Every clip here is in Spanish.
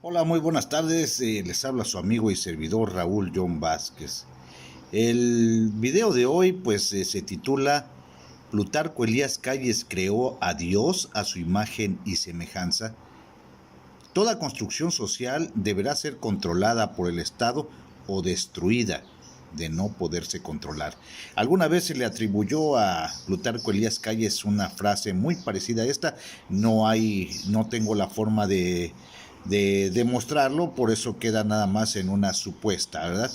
Hola, muy buenas tardes. Les habla su amigo y servidor Raúl John Vázquez. El video de hoy se titula Plutarco Elías Calles creó a Dios a su imagen y semejanza. Toda construcción social deberá ser controlada por el Estado o destruida de no poderse controlar. Alguna vez se le atribuyó a Plutarco Elías Calles una frase muy parecida a esta. No tengo la forma de demostrarlo, por eso queda nada más en una supuesta, ¿verdad?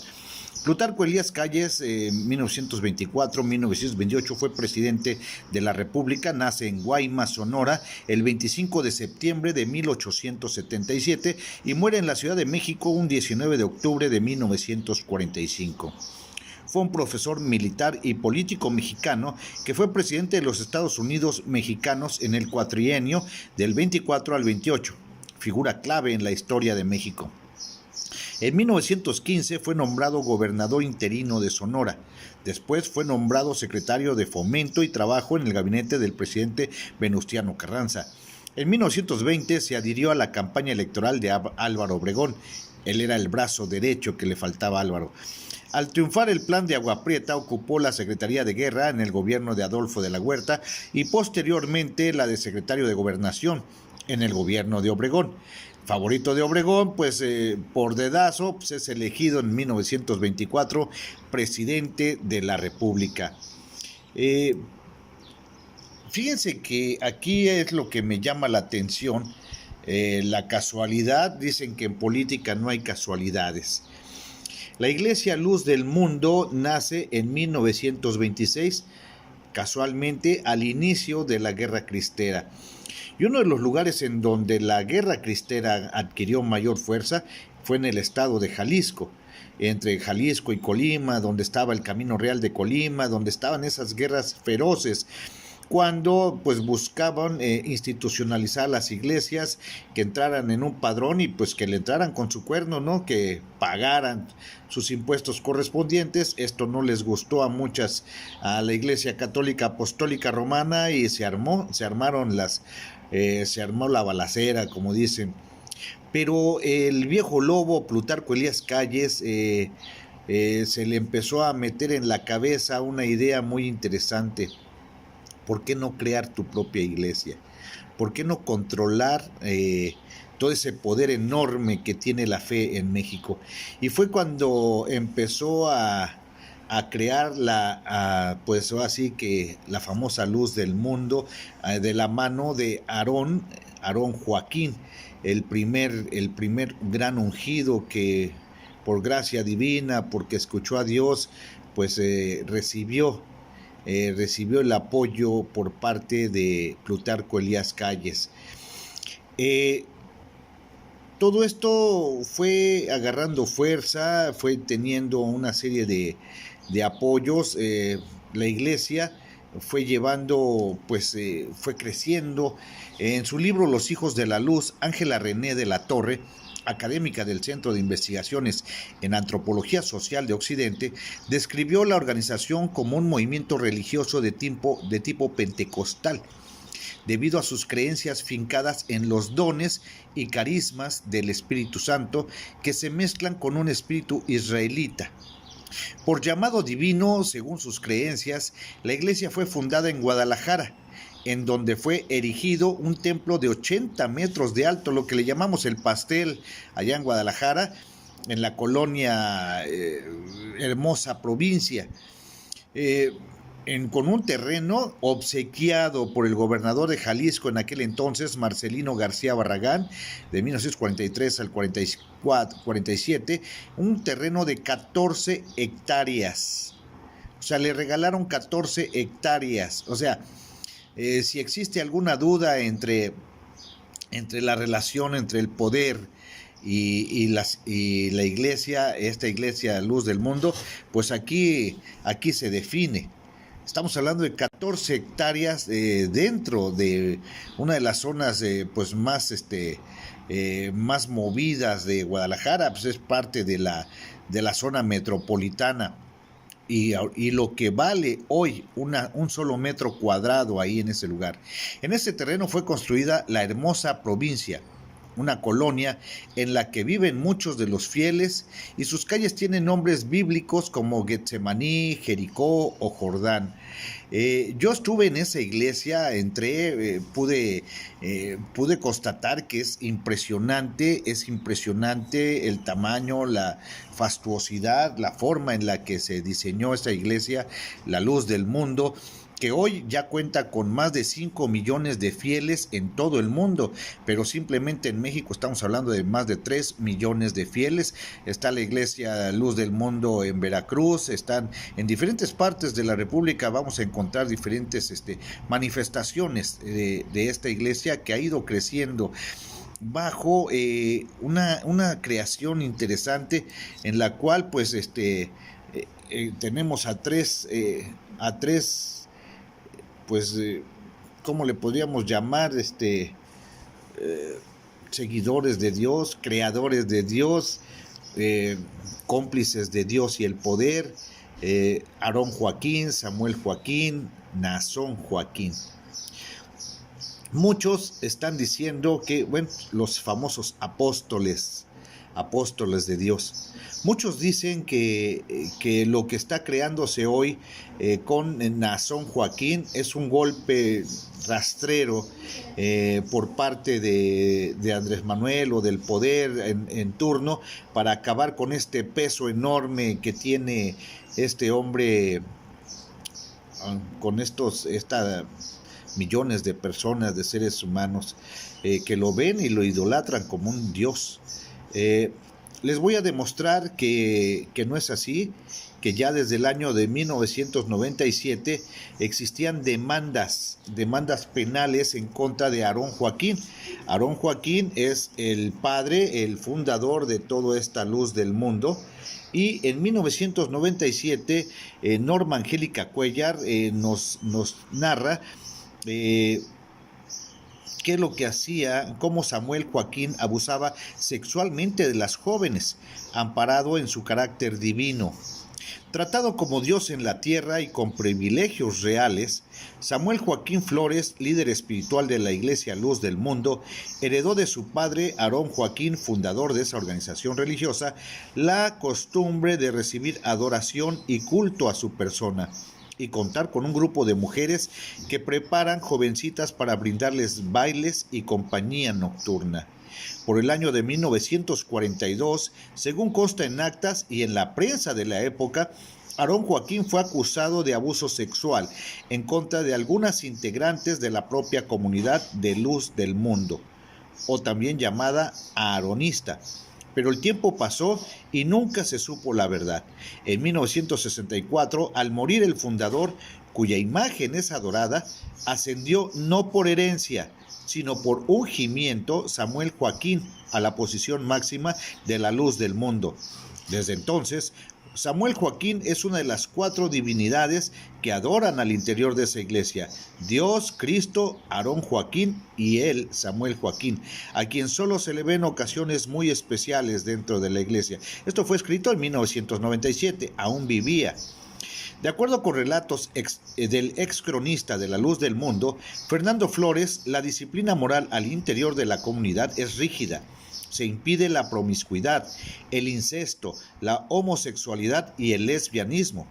Plutarco Elías Calles, 1924-1928, fue presidente de la República. Nace en Guaymas, Sonora, el 25 de septiembre de 1877 y muere en la Ciudad de México un 19 de octubre de 1945. Fue un profesor militar y político mexicano que fue presidente de los Estados Unidos mexicanos en el cuatrienio del 24 al 28, figura clave en la historia de México. En 1915 fue nombrado gobernador interino de Sonora. Después fue nombrado secretario de Fomento y Trabajo en el gabinete del presidente Venustiano Carranza. En 1920 se adhirió a la campaña electoral de Álvaro Obregón. Él era el brazo derecho que le faltaba a Álvaro. Al triunfar el plan de Agua Prieta, ocupó la Secretaría de Guerra en el gobierno de Adolfo de la Huerta y posteriormente la de secretario de Gobernación en el gobierno de Obregón. Favorito de Obregón, por dedazo, es elegido en 1924 presidente de la República. Fíjense que aquí es lo que me llama la atención, la casualidad. Dicen que en política no hay casualidades. La Iglesia Luz del Mundo nace en 1926, casualmente al inicio de la Guerra Cristera. Y uno de los lugares en donde la Guerra Cristera adquirió mayor fuerza fue en el estado de Jalisco, entre Jalisco y Colima, donde estaba el Camino Real de Colima, donde estaban esas guerras feroces, cuando buscaban institucionalizar las iglesias, que entraran en un padrón y que le entraran con su cuerno, ¿no? Que pagaran sus impuestos correspondientes. Esto no les gustó a la Iglesia Católica Apostólica Romana, y se armó la balacera, como dicen. Pero el viejo lobo Plutarco Elías Calles se le empezó a meter en la cabeza una idea muy interesante. ¿Por qué no crear tu propia iglesia? ¿Por qué no controlar todo ese poder enorme que tiene la fe en México? Y fue cuando empezó a crear así que la famosa Luz del Mundo, de la mano de Aarón Joaquín, el primer gran ungido que por gracia divina, porque escuchó a Dios, recibió el apoyo por parte de Plutarco Elías Calles. Todo esto fue agarrando fuerza, fue teniendo una serie de apoyos. La iglesia fue fue creciendo. En su libro Los Hijos de la Luz, Ángela René de la Torre, académica del Centro de Investigaciones en Antropología Social de Occidente, describió la organización como un movimiento religioso de tipo pentecostal, debido a sus creencias fincadas en los dones y carismas del Espíritu Santo, que se mezclan con un espíritu israelita. Por llamado divino, según sus creencias, la iglesia fue fundada en Guadalajara, en donde fue erigido un templo de 80 metros de alto, lo que le llamamos el Pastel, allá en Guadalajara, en la colonia Hermosa Provincia, con un terreno obsequiado por el gobernador de Jalisco en aquel entonces, Marcelino García Barragán, de 1943 al 47, un terreno de 14 hectáreas. O sea, le regalaron 14 hectáreas. O sea, si existe alguna duda entre la relación entre el poder y la iglesia, esta iglesia Luz del Mundo, aquí se define. Estamos hablando de 14 hectáreas dentro de una de las zonas más movidas de Guadalajara. Es parte de la zona metropolitana. Y lo que vale hoy un solo metro cuadrado ahí en ese lugar. En ese terreno fue construida la Hermosa Provincia, una colonia en la que viven muchos de los fieles y sus calles tienen nombres bíblicos como Getsemaní, Jericó o Jordán. Yo estuve en esa iglesia, entré, pude constatar que es impresionante el tamaño, la fastuosidad, la forma en la que se diseñó esta iglesia, la luz del mundo, que hoy ya cuenta con más de 5 millones de fieles en todo el mundo, pero simplemente en México estamos hablando de más de 3 millones de fieles. Está la iglesia Luz del Mundo en Veracruz, están en diferentes partes de la República, vamos a encontrar diferentes manifestaciones de esta iglesia que ha ido creciendo bajo una creación interesante en la cual pues tenemos a tres pues, ¿cómo le podríamos llamar? Seguidores de Dios, creadores de Dios, cómplices de Dios y el poder, Aarón Joaquín, Samuel Joaquín, Naasón Joaquín. Muchos están diciendo que, bueno, los famosos apóstoles de Dios. Muchos dicen que lo que está creándose hoy con Naasón Joaquín es un golpe rastrero por parte de Andrés Manuel o del poder en turno para acabar con este peso enorme que tiene este hombre con esta millones de personas, de seres humanos que lo ven y lo idolatran como un dios. Les voy a demostrar que no es así, que ya desde el año de 1997 existían demandas penales en contra de Aarón Joaquín. Aarón Joaquín es el padre, el fundador de toda esta luz del mundo. Y en 1997 Norma Angélica Cuellar nos narra qué es lo que hacía, cómo Samuel Joaquín abusaba sexualmente de las jóvenes, amparado en su carácter divino. Tratado como Dios en la tierra y con privilegios reales, Samuel Joaquín Flores, líder espiritual de la Iglesia Luz del Mundo, heredó de su padre Aarón Joaquín, fundador de esa organización religiosa, la costumbre de recibir adoración y culto a su persona, y contar con un grupo de mujeres que preparan jovencitas para brindarles bailes y compañía nocturna. Por el año de 1942, según consta en actas y en la prensa de la época, Aarón Joaquín fue acusado de abuso sexual en contra de algunas integrantes de la propia comunidad de Luz del Mundo, o también llamada aaronista. Pero el tiempo pasó y nunca se supo la verdad. En 1964, al morir el fundador, cuya imagen es adorada, ascendió no por herencia, sino por ungimiento Samuel Joaquín a la posición máxima de la Luz del Mundo. Desde entonces, Samuel Joaquín es una de las 4 divinidades que adoran al interior de esa iglesia: Dios, Cristo, Aarón Joaquín y él, Samuel Joaquín, a quien solo se le ven ocasiones muy especiales dentro de la iglesia. Esto fue escrito en 1997, aún vivía. De acuerdo con relatos del ex cronista de la Luz del Mundo, Fernando Flores, la disciplina moral al interior de la comunidad es rígida. Se impide la promiscuidad, el incesto, la homosexualidad y el lesbianismo.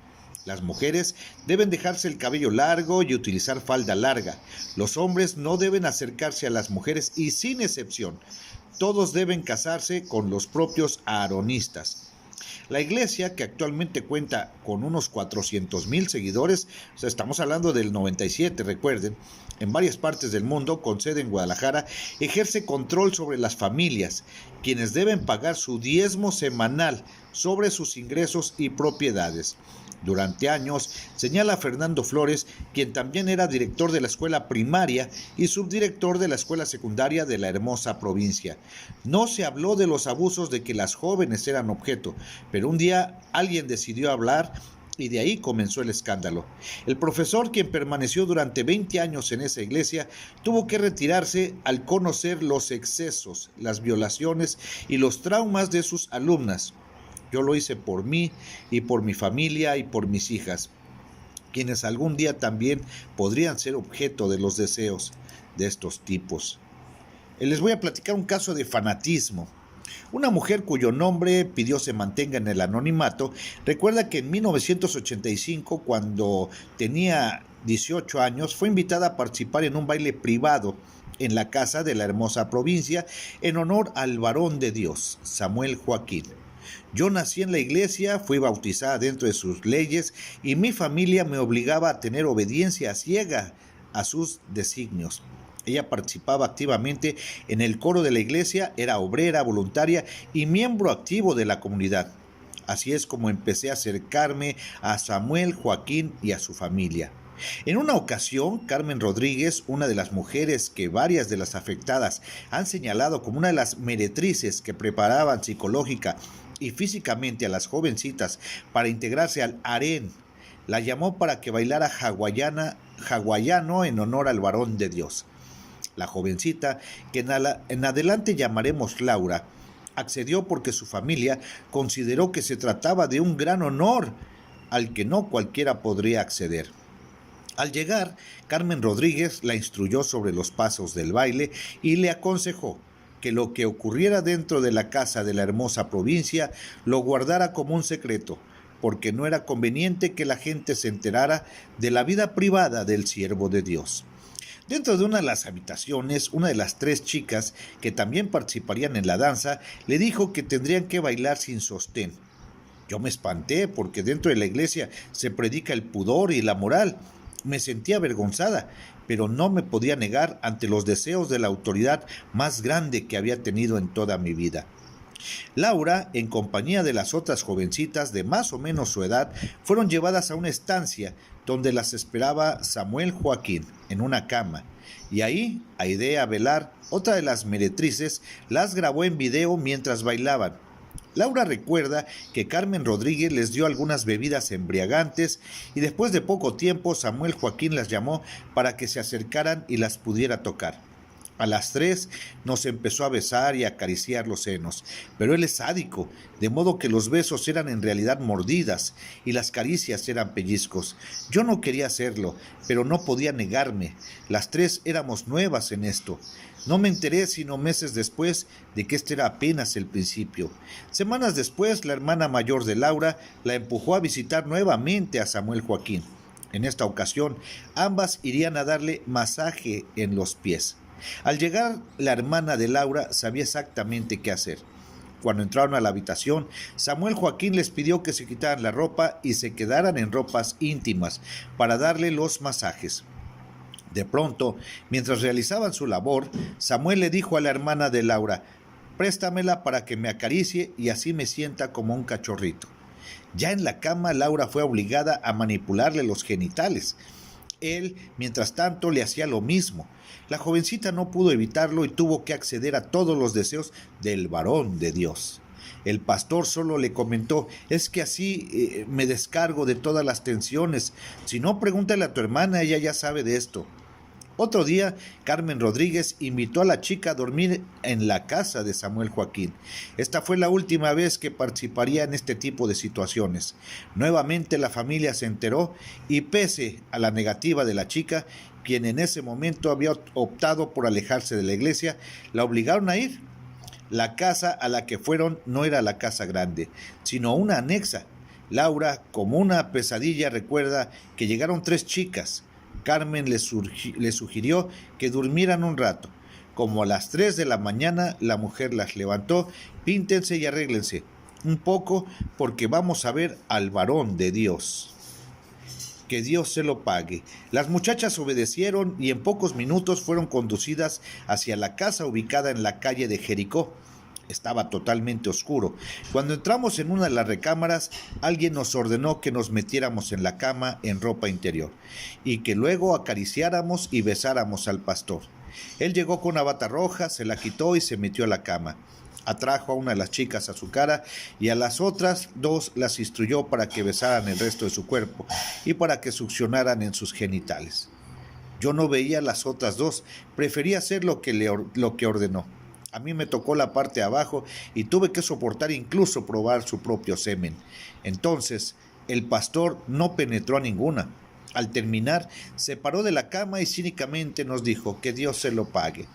Las mujeres deben dejarse el cabello largo y utilizar falda larga. Los hombres no deben acercarse a las mujeres y, sin excepción, todos deben casarse con los propios aaronistas. La iglesia, que actualmente cuenta con unos 400,000 seguidores, o sea, estamos hablando del 97, recuerden, en varias partes del mundo, con sede en Guadalajara, ejerce control sobre las familias, quienes deben pagar su diezmo semanal sobre sus ingresos y propiedades. Durante años, señala Fernando Flores, quien también era director de la escuela primaria y subdirector de la escuela secundaria de la hermosa provincia. No se habló de los abusos de que las jóvenes eran objeto, pero un día alguien decidió hablar y de ahí comenzó el escándalo. El profesor, quien permaneció durante 20 años en esa iglesia, tuvo que retirarse al conocer los excesos, las violaciones y los traumas de sus alumnas. Yo lo hice por mí y por mi familia y por mis hijas, quienes algún día también podrían ser objeto de los deseos de estos tipos. Les voy a platicar un caso de fanatismo. Una mujer cuyo nombre pidió se mantenga en el anonimato, recuerda que en 1985, cuando tenía 18 años, fue invitada a participar en un baile privado en la casa de la hermosa provincia en honor al varón de Dios, Samuel Joaquín. Yo nací en la iglesia, fui bautizada dentro de sus leyes y mi familia me obligaba a tener obediencia ciega a sus designios. Ella participaba activamente en el coro de la iglesia, era obrera, voluntaria y miembro activo de la comunidad. Así es como empecé a acercarme a Samuel Joaquín y a su familia. En una ocasión, Carmen Rodríguez, una de las mujeres que varias de las afectadas han señalado como una de las meretrices que preparaban psicológica y físicamente a las jovencitas para integrarse al harén, la llamó para que bailara hawaiano en honor al varón de Dios. La jovencita, que en adelante llamaremos Laura, accedió porque su familia consideró que se trataba de un gran honor al que no cualquiera podría acceder. Al llegar, Carmen Rodríguez la instruyó sobre los pasos del baile y le aconsejó que lo que ocurriera dentro de la casa de la hermosa provincia lo guardara como un secreto, porque no era conveniente que la gente se enterara de la vida privada del siervo de Dios. Dentro de una de las habitaciones, una de las 3 chicas que también participarían en la danza le dijo que tendrían que bailar sin sostén. Yo me espanté porque dentro de la iglesia se predica el pudor y la moral. Me sentía avergonzada, pero no me podía negar ante los deseos de la autoridad más grande que había tenido en toda mi vida. Laura, en compañía de las otras jovencitas de más o menos su edad, fueron llevadas a una estancia donde las esperaba Samuel Joaquín en una cama, y ahí Aidea Velar, otra de las meretrices, las grabó en video mientras bailaban. Laura recuerda que Carmen Rodríguez les dio algunas bebidas embriagantes y después de poco tiempo Samuel Joaquín las llamó para que se acercaran y las pudiera tocar. A las 3 nos empezó a besar y a acariciar los senos, pero él es sádico, de modo que los besos eran en realidad mordidas y las caricias eran pellizcos. Yo no quería hacerlo, pero no podía negarme. Las 3 éramos nuevas en esto. No me enteré sino meses después de que este era apenas el principio. Semanas después, la hermana mayor de Laura la empujó a visitar nuevamente a Samuel Joaquín. En esta ocasión, ambas irían a darle masaje en los pies. Al llegar, la hermana de Laura sabía exactamente qué hacer. Cuando entraron a la habitación, Samuel Joaquín les pidió que se quitaran la ropa y se quedaran en ropas íntimas para darle los masajes. De pronto, mientras realizaban su labor, Samuel le dijo a la hermana de Laura: préstamela para que me acaricie y así me sienta como un cachorrito. Ya en la cama, Laura fue obligada a manipularle los genitales. Él, mientras tanto, le hacía lo mismo. La jovencita no pudo evitarlo y tuvo que acceder a todos los deseos del varón de Dios. El pastor solo le comentó: es que así me descargo de todas las tensiones. Si no, pregúntale a tu hermana, ella ya sabe de esto. Otro día, Carmen Rodríguez invitó a la chica a dormir en la casa de Samuel Joaquín. Esta fue la última vez que participaría en este tipo de situaciones. Nuevamente la familia se enteró y pese a la negativa de la chica, quien en ese momento había optado por alejarse de la iglesia, la obligaron a ir. La casa a la que fueron no era la casa grande, sino una anexa. Laura, como una pesadilla, recuerda que llegaron 3 chicas. Carmen le sugirió que durmieran un rato. Como a las 3 de la mañana, la mujer las levantó: píntense y arréglense un poco porque vamos a ver al varón de Dios. Que Dios se lo pague. Las muchachas obedecieron y en pocos minutos fueron conducidas hacia la casa ubicada en la calle de Jericó. Estaba totalmente oscuro. Cuando entramos en una de las recámaras, alguien nos ordenó que nos metiéramos en la cama en ropa interior y que luego acariciáramos y besáramos al pastor. Él llegó con una bata roja, se la quitó y se metió a la cama. Atrajo a una de las chicas a su cara y a las otras 2 las instruyó para que besaran el resto de su cuerpo y para que succionaran en sus genitales. Yo no veía a las otras 2, prefería hacer lo que ordenó. A mí me tocó la parte de abajo y tuve que soportar incluso probar su propio semen. Entonces, el pastor no penetró a ninguna. Al terminar, se paró de la cama y cínicamente nos dijo: que Dios se lo pague.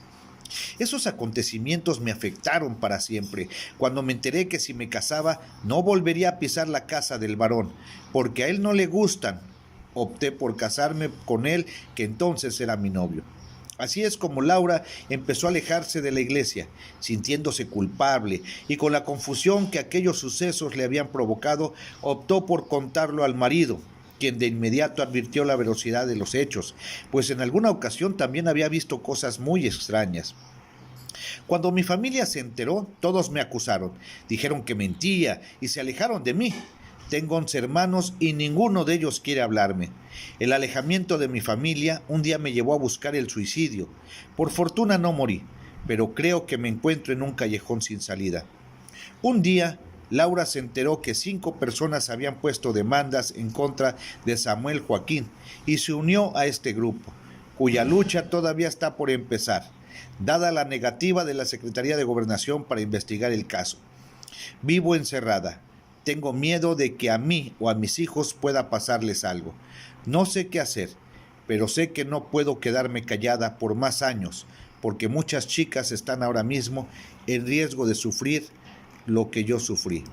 Esos acontecimientos me afectaron para siempre, cuando me enteré que si me casaba no volvería a pisar la casa del varón, porque a él no le gustan. Opté por casarme con él, que entonces era mi novio. Así es como Laura empezó a alejarse de la iglesia, sintiéndose culpable, y con la confusión que aquellos sucesos le habían provocado, optó por contarlo al marido, quien de inmediato advirtió la veracidad de los hechos, pues en alguna ocasión también había visto cosas muy extrañas. Cuando mi familia se enteró, todos me acusaron, dijeron que mentía y se alejaron de mí. Tengo 11 hermanos y ninguno de ellos quiere hablarme. El alejamiento de mi familia un día me llevó a buscar el suicidio. Por fortuna no morí, pero creo que me encuentro en un callejón sin salida. Un día, Laura se enteró que 5 personas habían puesto demandas en contra de Samuel Joaquín y se unió a este grupo, cuya lucha todavía está por empezar, dada la negativa de la Secretaría de Gobernación para investigar el caso. Vivo encerrada. Tengo miedo de que a mí o a mis hijos pueda pasarles algo. No sé qué hacer, pero sé que no puedo quedarme callada por más años, porque muchas chicas están ahora mismo en riesgo de sufrir lo que yo sufrí.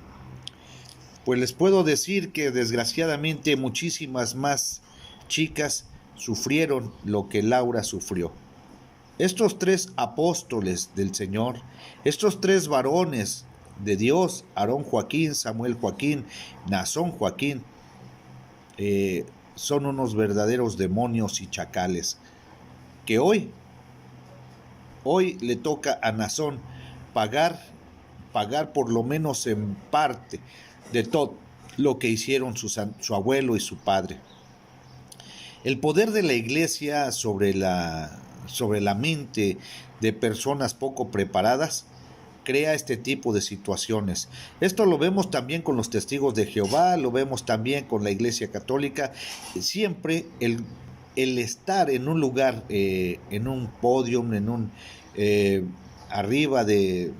Pues les puedo decir que desgraciadamente muchísimas más chicas sufrieron lo que Laura sufrió. Estos 3 apóstoles del Señor, estos 3 varones de Dios, Aarón Joaquín, Samuel Joaquín, Nazón Joaquín, son unos verdaderos demonios y chacales, que hoy le toca a Nazón pagar por lo menos en parte de todo lo que hicieron su abuelo y su padre. El poder de la iglesia sobre la mente de personas poco preparadas crea este tipo de situaciones. Esto lo vemos también con los testigos de Jehová, lo vemos también con la Iglesia Católica. Siempre el estar en un lugar, en un podium, arriba de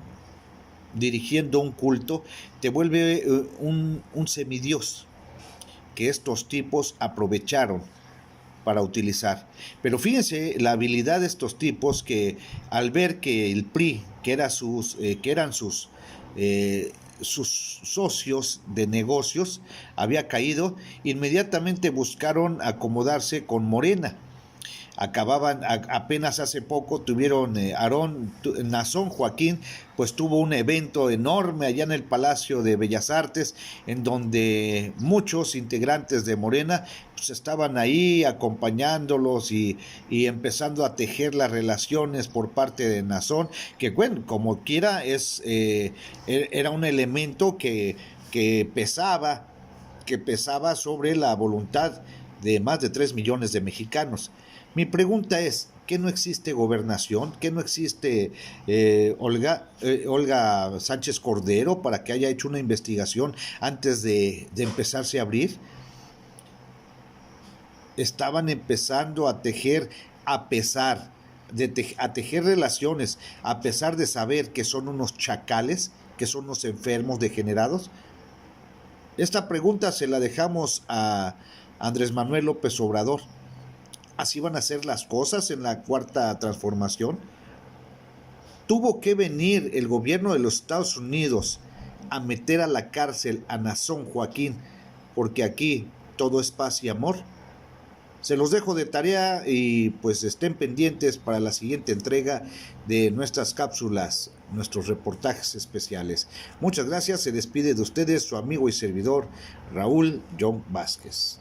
dirigiendo un culto, te vuelve un semidios que estos tipos aprovecharon para utilizar. Pero fíjense la habilidad de estos tipos, que al ver que el PRI, que eran sus socios de negocios, había caído, inmediatamente buscaron acomodarse con Morena. Apenas hace poco tuvieron Nazón Joaquín, pues tuvo un evento enorme allá en el Palacio de Bellas Artes, en donde muchos integrantes de Morena pues estaban ahí acompañándolos y empezando a tejer las relaciones por parte de Nazón, que bueno, como quiera era un elemento que pesaba sobre la voluntad de más de 3 millones de mexicanos. Mi pregunta es, ¿qué no existe gobernación? ¿Qué no existe Olga Sánchez Cordero para que haya hecho una investigación antes de empezarse a abrir? Estaban empezando a tejer a tejer relaciones, a pesar de saber que son unos chacales, que son unos enfermos degenerados. Esta pregunta se la dejamos a Andrés Manuel López Obrador. ¿Así van a ser las cosas en la Cuarta Transformación? Tuvo que venir el gobierno de los Estados Unidos a meter a la cárcel a Nazón Joaquín, porque aquí todo es paz y amor. Se los dejo de tarea y pues estén pendientes para la siguiente entrega de nuestras cápsulas, nuestros reportajes especiales. Muchas gracias, se despide de ustedes su amigo y servidor Raúl John Vázquez.